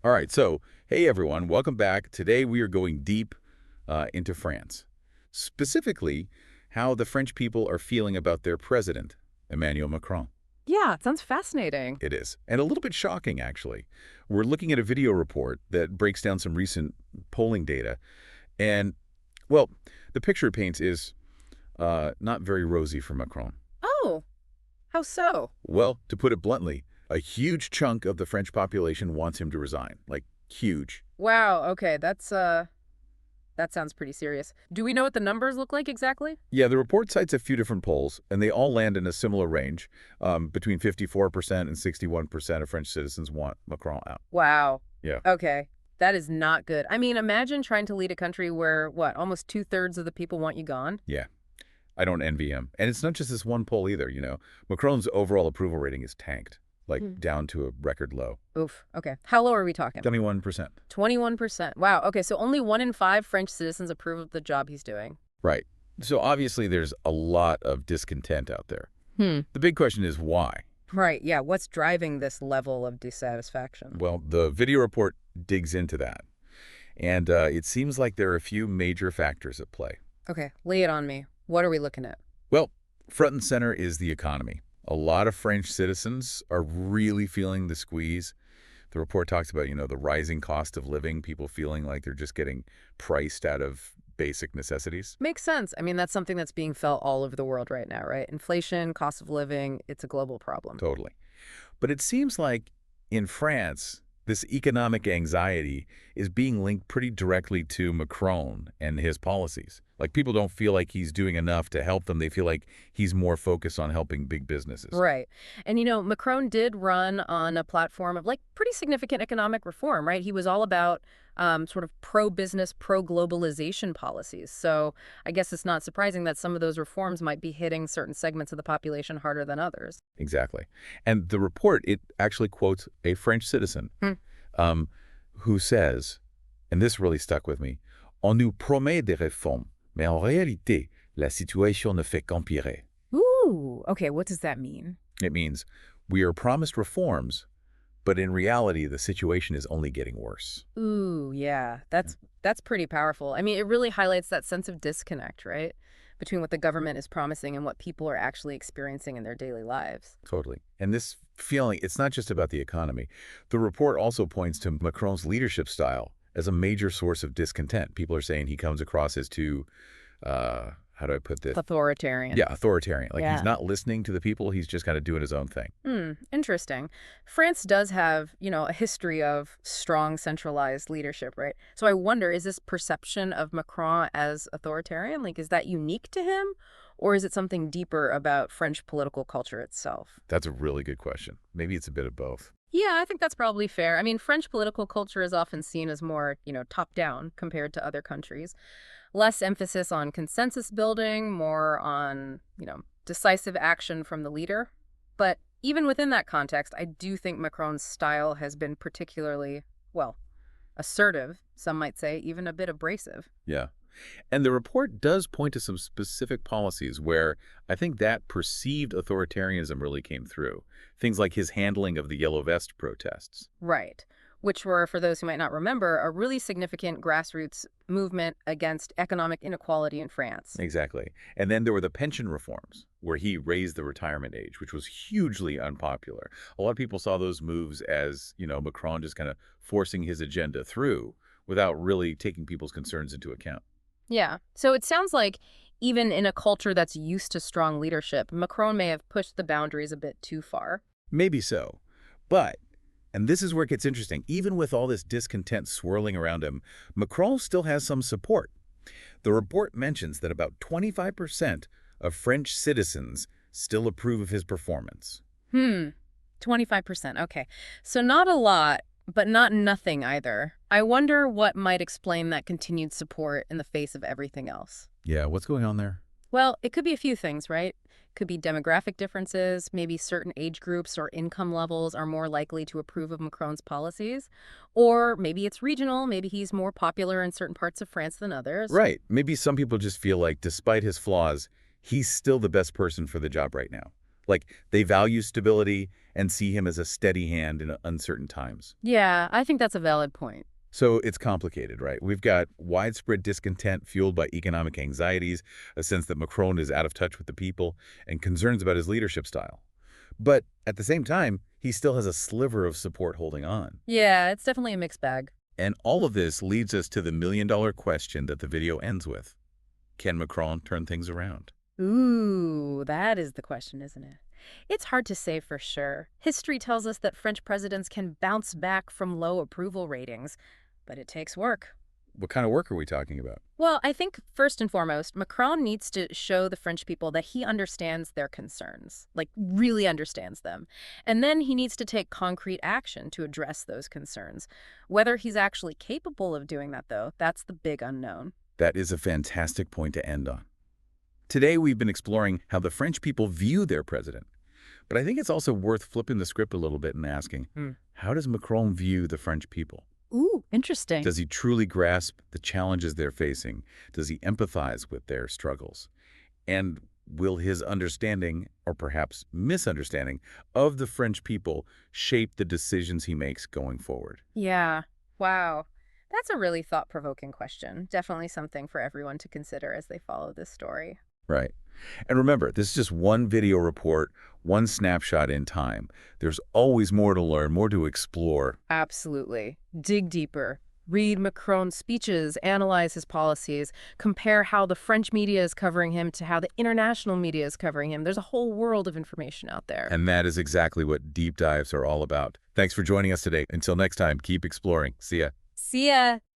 All right, so hey everyone, welcome back. Today we are going deep into France. Specifically, how the French people are feeling about their president, Emmanuel Macron. Yeah, it sounds fascinating. It is. And a little bit shocking, actually. We're looking at a video report that breaks down some recent polling data. And, well, the picture it paints is not very rosy for Macron. Oh, how so? Well, to put it bluntly, a huge chunk of the French population wants him to resign. Like, huge. Wow, okay, that sounds pretty serious. Do we know what the numbers look like exactly? Yeah, the report cites a few different polls, and they all land in a similar range. Between 54% and 61% of French citizens want Macron out. Wow. Yeah, Okay. That is not good. I mean, imagine trying to lead a country where, what, almost two-thirds of the people want you gone? yeah. I don't envy him. And it's not just this one poll either. Macron's overall approval rating is tanked, like down to a record low. Oof. Okay. How low are we talking? 21%. 21%. Wow. Okay, so only 1 in 5 French citizens approve of the job he's doing. Right. So obviously there's a lot of discontent out there. The big question is why? Right, yeah. What's driving this level of dissatisfaction? Well, the video report digs into that. And it seems like there are a few major factors at play. Okay, lay it on me. What are we looking at? Well, front and center is the economy. A lot of French citizens are really feeling the squeeze. The report talks about, the rising cost of living, people feeling like they're just getting priced out of basic necessities. Makes sense. I mean, that's something that's being felt all over the world right now, right? Inflation, cost of living, it's a global problem. Totally. But it seems like in France, this economic anxiety is being linked pretty directly to Macron and his policies. Like, people don't feel like he's doing enough to help them. They feel like he's more focused on helping big businesses. Right. And, Macron did run on a platform of, pretty significant economic reform, right? He was all about sort of pro-business, pro-globalization policies. So I guess it's not surprising that some of those reforms might be hitting certain segments of the population harder than others. Exactly. And the report, it actually quotes a French citizen who says, and this really stuck with me, "On nous promet des réformes, mais en réalité, la situation ne fait qu'empirer." Ooh, okay, what does that mean? It means we are promised reforms, but in reality, the situation is only getting worse. Ooh, yeah, that's pretty powerful. I mean, it really highlights that sense of disconnect, right? Between what the government is promising and what people are actually experiencing in their daily lives. Totally. And this feeling, it's not just about the economy. The report also points to Macron's leadership style as a major source of discontent. People are saying he comes across as too, how do I put this? Authoritarian. Yeah, authoritarian. Like, Yeah. he's not listening to the people. He's just kind of doing his own thing. Interesting. France does have, a history of strong centralized leadership, right? So I wonder, is this perception of Macron as authoritarian, is that unique to him? Or is it something deeper about French political culture itself? That's a really good question. Maybe it's a bit of both. Yeah, I think that's probably fair. I mean, French political culture is often seen as more, top-down compared to other countries. Less emphasis on consensus building, more on, decisive action from the leader. But even within that context, I do think Macron's style has been particularly, assertive, some might say, even a bit abrasive. Yeah. And the report does point to some specific policies where I think that perceived authoritarianism really came through. Things like his handling of the Yellow Vest protests. Right. Which were, for those who might not remember, a really significant grassroots movement against economic inequality in France. Exactly. And then there were the pension reforms, where he raised the retirement age, which was hugely unpopular. A lot of people saw those moves as, Macron just kind of forcing his agenda through without really taking people's concerns into account. Yeah. So it sounds like even in a culture that's used to strong leadership, Macron may have pushed the boundaries a bit too far. Maybe so. But, and this is where it gets interesting, even with all this discontent swirling around him, Macron still has some support. The report mentions that about 25% of French citizens still approve of his performance. 25%. Okay. So not a lot, but not nothing either. I wonder what might explain that continued support in the face of everything else. Yeah, what's going on there? Well, it could be a few things, right? Could be demographic differences. Maybe certain age groups or income levels are more likely to approve of Macron's policies. Or maybe it's regional. Maybe he's more popular in certain parts of France than others. Right. Maybe some people just feel like, despite his flaws, he's still the best person for the job right now. Like, they value stability and see him as a steady hand in uncertain times. Yeah, I think that's a valid point. So it's complicated, right? We've got widespread discontent fueled by economic anxieties, a sense that Macron is out of touch with the people, and concerns about his leadership style. But at the same time, he still has a sliver of support holding on. Yeah, it's definitely a mixed bag. And all of this leads us to the million-dollar question that the video ends with. Can Macron turn things around? Ooh, that is the question, isn't it? It's hard to say for sure. History tells us that French presidents can bounce back from low approval ratings, but it takes work. What kind of work are we talking about? Well, I think first and foremost, Macron needs to show the French people that he understands their concerns, like really understands them. And then he needs to take concrete action to address those concerns. Whether he's actually capable of doing that, though, that's the big unknown. That is a fantastic point to end on. Today, we've been exploring how the French people view their president. But I think it's also worth flipping the script a little bit and asking, how does Macron view the French people? Ooh, interesting. Does he truly grasp the challenges they're facing? Does he empathize with their struggles? And will his understanding, or perhaps misunderstanding, of the French people shape the decisions he makes going forward? Yeah, wow. That's a really thought-provoking question. Definitely something for everyone to consider as they follow this story. Right. And remember, this is just one video report, one snapshot in time. There's always more to learn, more to explore. Absolutely. Dig deeper. Read Macron's speeches, analyze his policies, compare how the French media is covering him to how the international media is covering him. There's a whole world of information out there. And that is exactly what deep dives are all about. Thanks for joining us today. Until next time, keep exploring. See ya. See ya.